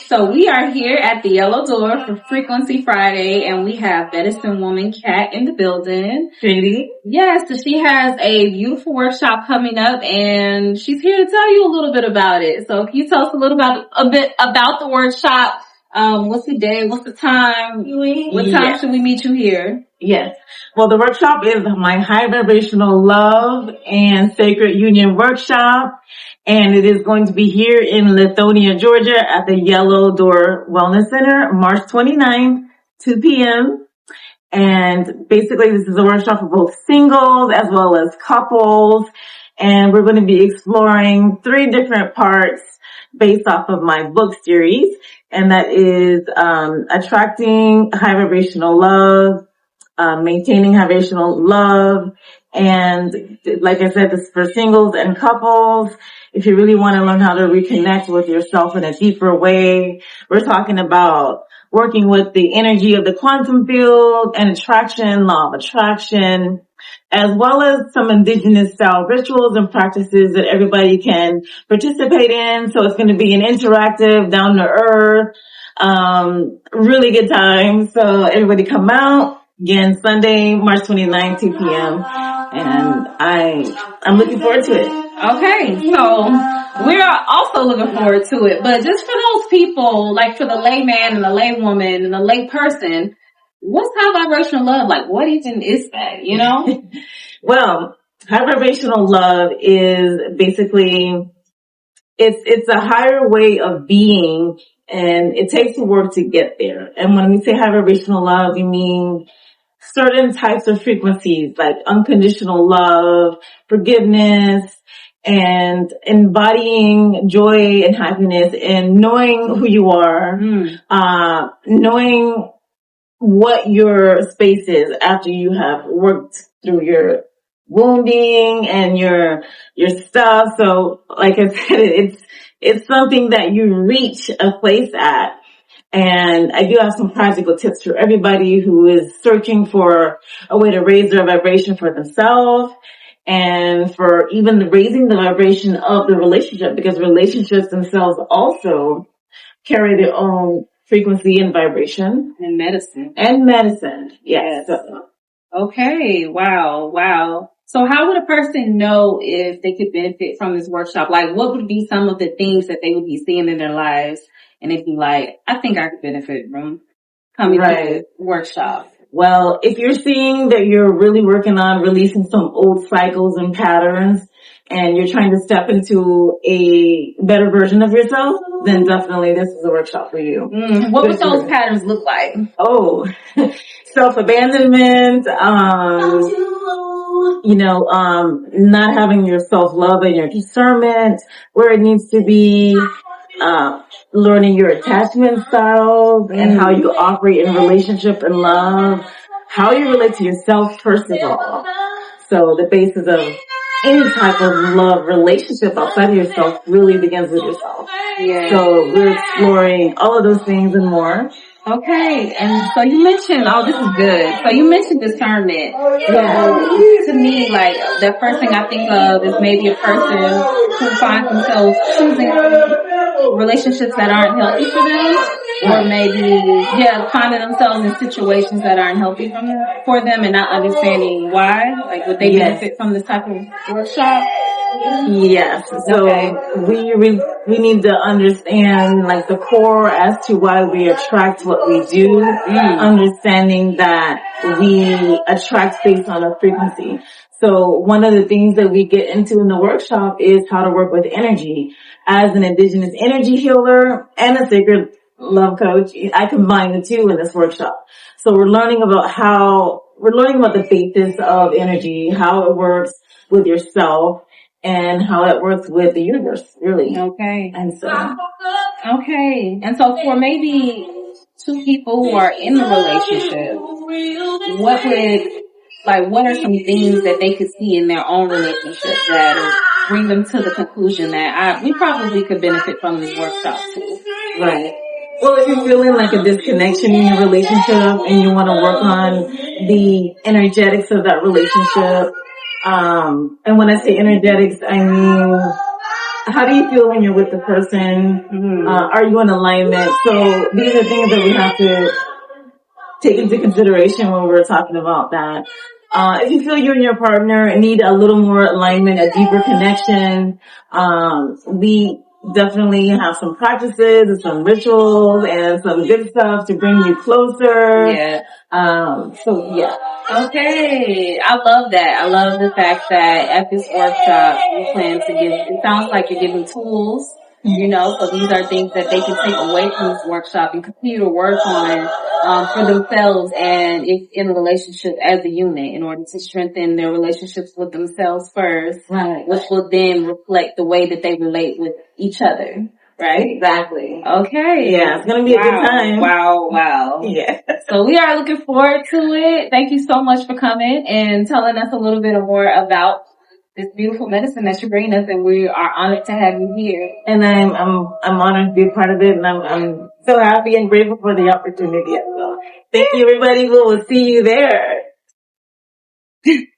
So we are here at the Yellow Door for Frequency Friday, and we have Medicine Woman Cat in the building. Katie? Yes, so she has a beautiful workshop coming up, and she's here to tell you a little bit about it. So can you tell us a bit about the workshop? What's the day? What's the time? What time should we meet you here? Yes. Well, the workshop is my High Vibrational Love and Sacred Union workshop. And it is going to be here in Lithonia, Georgia at the Yellow Door Wellness Center, March 29th, 2 p.m. And basically this is a workshop for both singles as well as couples. And we're going to be exploring 3 different parts based off of my book series. And that is, attracting high vibrational love, maintaining high vibrational love. And like I said, this is for singles and couples. If you really want to learn how to reconnect with yourself in a deeper way, we're talking about working with the energy of the quantum field and attraction, law of attraction, as well as some indigenous style rituals and practices that everybody can participate in. So it's going to be an interactive, down to earth, really good time. So everybody come out. Again, Sunday, March 29th, 2 p.m. And I'm looking forward to it. Okay, so we're also looking forward to it. But just for those people, like for the layman and the laywoman and the lay person, what's high vibrational love? Like, what even is that, you know? Well, high vibrational love is basically, it's a higher way of being, and it takes work to get there. And when we say high vibrational love, we mean certain types of frequencies like unconditional love, forgiveness, and embodying joy and happiness, and knowing who you are, knowing what your space is after you have worked through your wounding and your stuff. So like I said, it's something that you reach a place at. And I do have some practical tips for everybody who is searching for a way to raise their vibration for themselves, and for even raising the vibration of the relationship, because relationships themselves also carry their own frequency and vibration. And medicine. Yes. Okay. Wow. So how would a person know if they could benefit from this workshop? Like, what would be some of the things that they would be seeing in their lives, and they'd be like, I think I could benefit from coming to this workshop? Well, if you're seeing that you're really working on releasing some old cycles and patterns, and you're trying to step into a better version of yourself, then definitely this is a workshop for you. What would those patterns look like? Oh, self-abandonment, not having your self-love and your discernment where it needs to be, learning your attachment styles and how you operate in relationship and love, how you relate to yourself first of all. So the basis of any type of love relationship outside of yourself really begins with yourself. Yeah. So we're exploring all of those things and more. Okay, and so you mentioned, this is good. So you mentioned discernment. Yeah. To me, like, the first thing I think of is maybe a person who finds themselves choosing relationships that aren't healthy for them. Or maybe, finding themselves in situations that aren't healthy for them and not understanding why. Like, would they benefit from this type of workshop? Yes. So we need to understand like the core as to why we attract what we do, understanding that we attract based on a frequency. So one of the things that we get into in the workshop is how to work with energy. As an indigenous energy healer and a sacred love coach, I combine the two in this workshop. So we're learning about the basis of energy, how it works with yourself, and how it works with the universe, really. Okay. And so. Okay. And so for maybe 2 people who are in a relationship, what are some things that they could see in their own relationship that bring them to the conclusion that we probably could benefit from this workshop too? Right. Well, if you're feeling like a disconnection in your relationship and you want to work on the energetics of that relationship, and when I say energetics, I mean how do you feel when you're with the person? Are you in alignment? So these are things that we have to take into consideration when we're talking about that. If you feel you and your partner need a little more alignment, a deeper connection, we definitely have some practices and some rituals and some good stuff to bring you closer. Yeah. So yeah. Okay. I love that. I love the fact that at this workshop you plan to give, it sounds like you're giving tools, you know, so these are things that they can take away from this workshop and continue to work on, for themselves and if in a relationship as a unit in order to strengthen their relationships with themselves first, Right. which will then reflect the way that they relate with each other. Right? Exactly. Okay. Yeah, it's gonna be a good time. Wow. Yeah. So we are looking forward to it. Thank you so much for coming and telling us a little bit more about this beautiful medicine that you're bringing us, and we are honored to have you here. And I'm honored to be a part of it, and I'm so happy and grateful for the opportunity as well. Thank you, everybody. We will see you there.